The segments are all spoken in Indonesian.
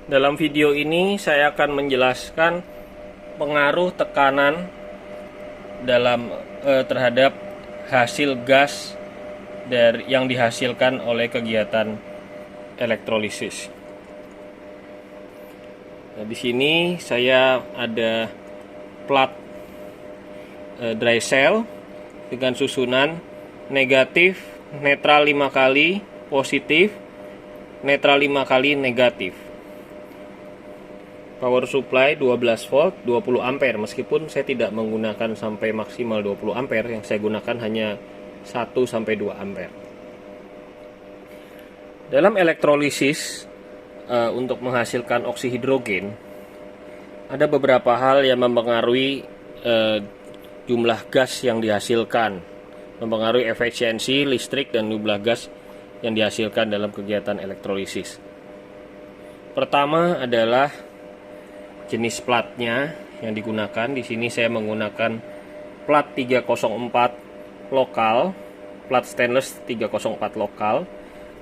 Dalam video ini saya akan menjelaskan pengaruh tekanan terhadap hasil gas yang dihasilkan oleh kegiatan elektrolisis. Nah, di sini saya ada plat dry cell dengan susunan negatif, netral 5 kali, positif, netral 5 kali, negatif. Power supply 12 volt 20 ampere, meskipun saya tidak menggunakan sampai maksimal 20 ampere, yang saya gunakan hanya 1 sampai 2 ampere. Dalam elektrolisis untuk menghasilkan oksihidrogen, ada beberapa hal yang mempengaruhi jumlah gas yang dihasilkan, mempengaruhi efisiensi listrik dan jumlah gas yang dihasilkan dalam kegiatan elektrolisis. Pertama adalah jenis platnya yang digunakan. Di sini saya menggunakan plat 304 lokal, plat stainless 304 lokal.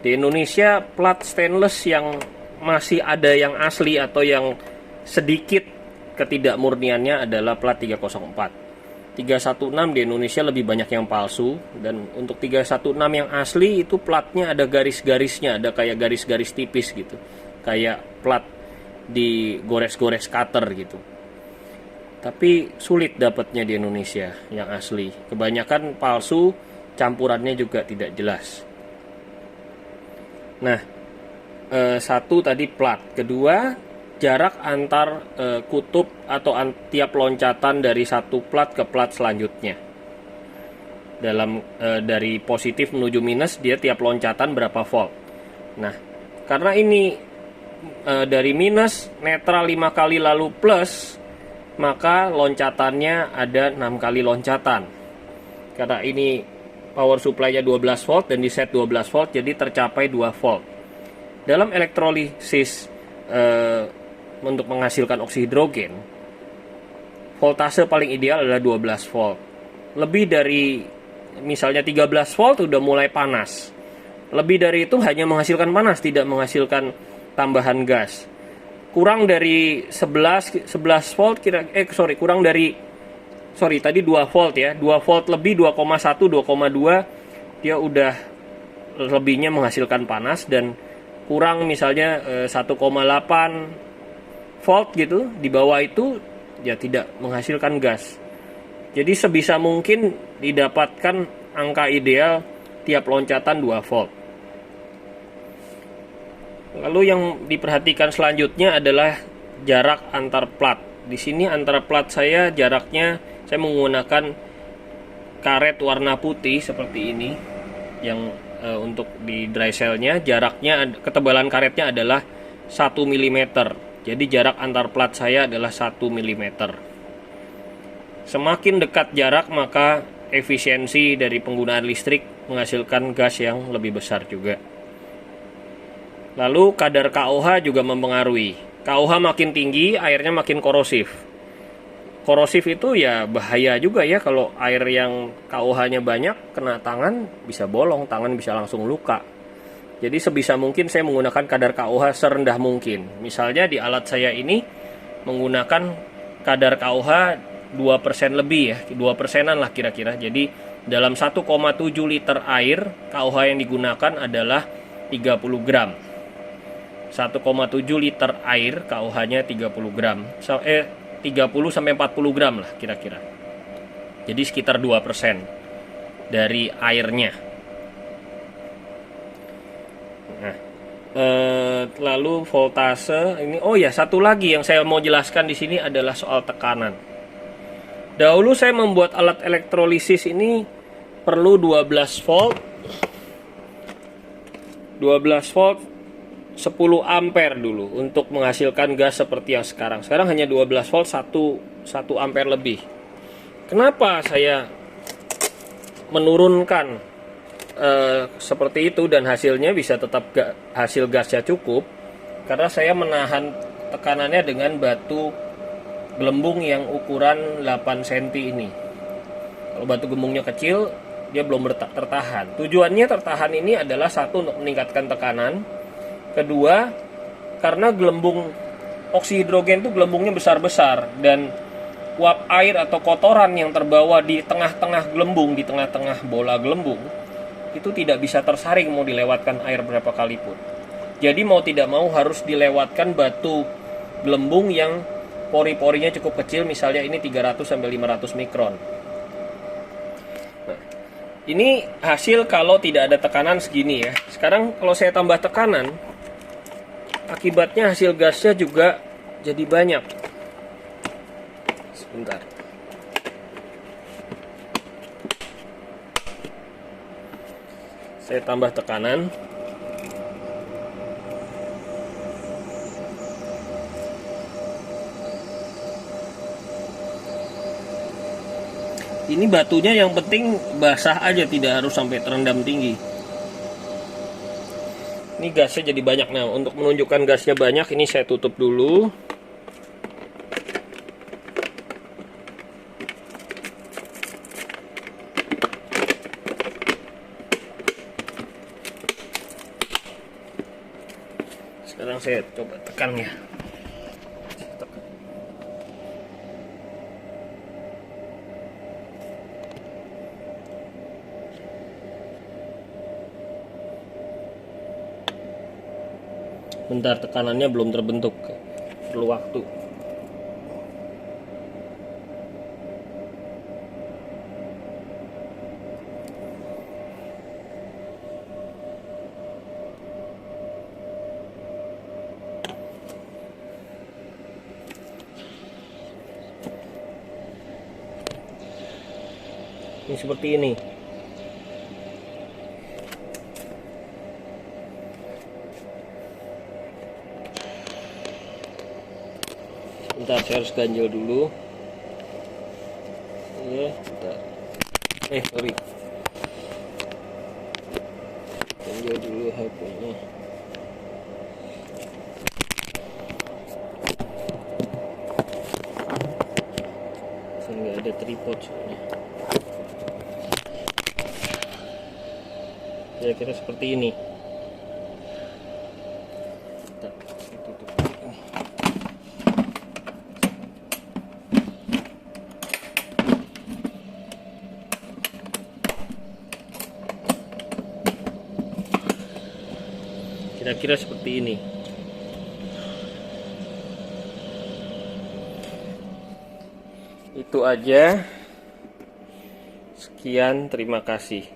Di Indonesia plat stainless yang masih ada yang asli atau yang sedikit ketidakmurniannya adalah plat 304. 316 di Indonesia lebih banyak yang palsu, dan untuk 316 yang asli itu platnya ada garis-garisnya, ada kayak garis-garis tipis gitu, kayak plat digores-gores cutter gitu. Tapi sulit dapatnya di Indonesia yang asli. Kebanyakan palsu, campurannya juga tidak jelas. Nah, satu tadi plat. Kedua, jarak antar kutub atau tiap loncatan dari satu plat ke plat selanjutnya. Dari positif menuju minus, dia tiap loncatan berapa volt. Nah, karena ini dari minus, netral 5 kali lalu plus, maka loncatannya ada 6 kali loncatan. Karena ini power supply-nya 12 volt dan di set 12 volt, jadi tercapai 2 volt. Dalam elektrolisis untuk menghasilkan oksihidrogen, voltase paling ideal adalah 12 volt. Lebih dari misalnya 13 volt udah mulai panas. Lebih dari itu hanya menghasilkan panas, tidak menghasilkan tambahan gas. Kurang dari 11 volt tadi 2 volt ya. 2 volt lebih, 2,1, 2,2 dia udah lebihnya menghasilkan panas, dan kurang misalnya 1,8 volt gitu, di bawah itu ya tidak menghasilkan gas. Jadi sebisa mungkin didapatkan angka ideal tiap loncatan 2 volt. Lalu yang diperhatikan selanjutnya adalah jarak antar plat. Di sini antara plat saya jaraknya, saya menggunakan karet warna putih seperti ini, yang untuk di dry cell-nya jaraknya, ketebalan karetnya adalah 1 mm. Jadi jarak antar plat saya adalah 1 mm. Semakin dekat jarak, maka efisiensi dari penggunaan listrik menghasilkan gas yang lebih besar juga. Lalu kadar KOH juga mempengaruhi. KOH makin tinggi, airnya makin korosif. Korosif itu ya bahaya juga ya, kalau air yang KOH-nya banyak kena tangan bisa bolong, tangan bisa langsung luka. Jadi sebisa mungkin saya menggunakan kadar KOH serendah mungkin. Misalnya di alat saya ini menggunakan kadar KOH 2% lebih ya, 2%-an lah kira-kira. Jadi dalam 1,7 liter air, KOH yang digunakan adalah 30 gram. 1,7 liter air KOH-nya 30 gram. 30 sampai 40 gram lah kira-kira. Jadi sekitar 2% dari airnya. Nah, lalu voltase ini, oh ya, satu lagi yang saya mau jelaskan di sini adalah soal tekanan. Dahulu saya membuat alat elektrolisis ini perlu 12 volt 10 ampere dulu untuk menghasilkan gas seperti yang sekarang. Sekarang hanya 12 volt 1 ampere lebih. Kenapa saya menurunkan seperti itu dan hasilnya bisa tetap hasil gasnya cukup? Karena saya menahan tekanannya dengan batu gelembung yang ukuran 8 cm ini. Kalau batu gelembungnya kecil, dia belum tertahan. Tujuannya tertahan ini adalah satu, untuk meningkatkan tekanan. Kedua, karena gelembung oksihidrogen itu gelembungnya besar-besar, dan uap air atau kotoran yang terbawa di tengah-tengah gelembung, di tengah-tengah bola gelembung, itu tidak bisa tersaring mau dilewatkan air berapa kali pun. Jadi mau tidak mau harus dilewatkan batu gelembung yang pori-porinya cukup kecil, misalnya ini 300 sampai 500 mikron. Nah, ini hasil kalau tidak ada tekanan segini ya. Sekarang kalau saya tambah tekanan, akibatnya hasil gasnya juga jadi banyak. Sebentar. Saya tambah tekanan. Ini batunya yang penting basah aja, tidak harus sampai terendam tinggi. Ini gasnya jadi banyak. Nah, untuk menunjukkan gasnya banyak, ini saya tutup dulu. Sekarang saya coba tekan ya. Bentar, tekanannya belum terbentuk, perlu waktu. Ini seperti ini. Bentar, saya harus ganjel dulu. Ya, bentar. Sorry. Ganjel dulu HP-nya. Saya nggak ada tripod soalnya. Kira-kira seperti ini. Bentar, saya tutup. Kira-kira seperti ini. Itu aja. Sekian, terima kasih.